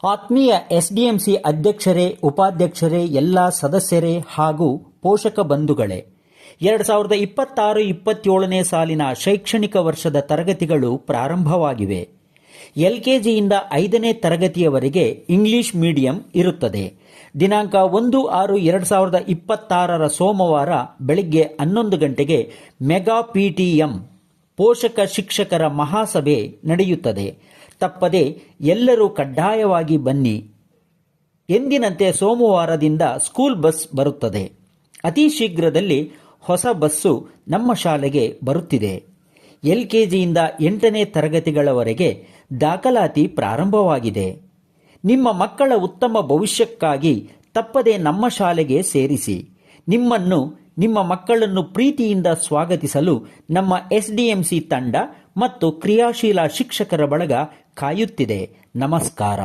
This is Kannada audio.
ಆತ್ಮೀಯ ಎಸ್ಡಿಎಂಸಿ ಅಧ್ಯಕ್ಷರೇ, ಉಪಾಧ್ಯಕ್ಷರೇ, ಎಲ್ಲ ಸದಸ್ಯರೇ ಹಾಗೂ ಪೋಷಕ ಬಂಧುಗಳೇ, 2026-27ನೇ ಸಾಲಿನ ಶೈಕ್ಷಣಿಕ ವರ್ಷದ ತರಗತಿಗಳು ಪ್ರಾರಂಭವಾಗಿವೆ. ಎಲ್ಕೆಜಿಯಿಂದ 5ನೇ ತರಗತಿಯವರೆಗೆ ಇಂಗ್ಲಿಷ್ ಮೀಡಿಯಂ ಇರುತ್ತದೆ. ದಿನಾಂಕ 1/6/2026 ಸೋಮವಾರ ಬೆಳಗ್ಗೆ 11 ಗಂಟೆಗೆ ಮೆಗಾ ಪಿಟಿಎಂ ಪೋಷಕ ಶಿಕ್ಷಕರ ಮಹಾಸಭೆ ನಡೆಯುತ್ತದೆ. ತಪ್ಪದೆ ಎಲ್ಲರೂ ಕಡ್ಡಾಯವಾಗಿ ಬನ್ನಿ. ಎಂದಿನಂತೆ ಸೋಮವಾರದಿಂದ ಸ್ಕೂಲ್ ಬಸ್ ಬರುತ್ತದೆ. ಅತಿ ಶೀಘ್ರದಲ್ಲಿ ಹೊಸ ಬಸ್ಸು ನಮ್ಮ ಶಾಲೆಗೆ ಬರುತ್ತಿದೆ. ಎಲ್ಕೆಜಿಯಿಂದ 8ನೇ ತರಗತಿಗಳವರೆಗೆ ದಾಖಲಾತಿ ಪ್ರಾರಂಭವಾಗಿದೆ. ನಿಮ್ಮ ಮಕ್ಕಳ ಉತ್ತಮ ಭವಿಷ್ಯಕ್ಕಾಗಿ ತಪ್ಪದೆ ನಮ್ಮ ಶಾಲೆಗೆ ಸೇರಿಸಿ. ನಿಮ್ಮನ್ನು, ನಿಮ್ಮ ಮಕ್ಕಳನ್ನು ಪ್ರೀತಿಯಿಂದ ಸ್ವಾಗತಿಸಲು ನಮ್ಮ ಎಸ್ಡಿಎಂಸಿ ತಂಡ ಮತ್ತು ಕ್ರಿಯಾಶೀಲ ಶಿಕ್ಷಕರ ಬಳಗ ಕಾಯುತ್ತಿದೆ. ನಮಸ್ಕಾರ.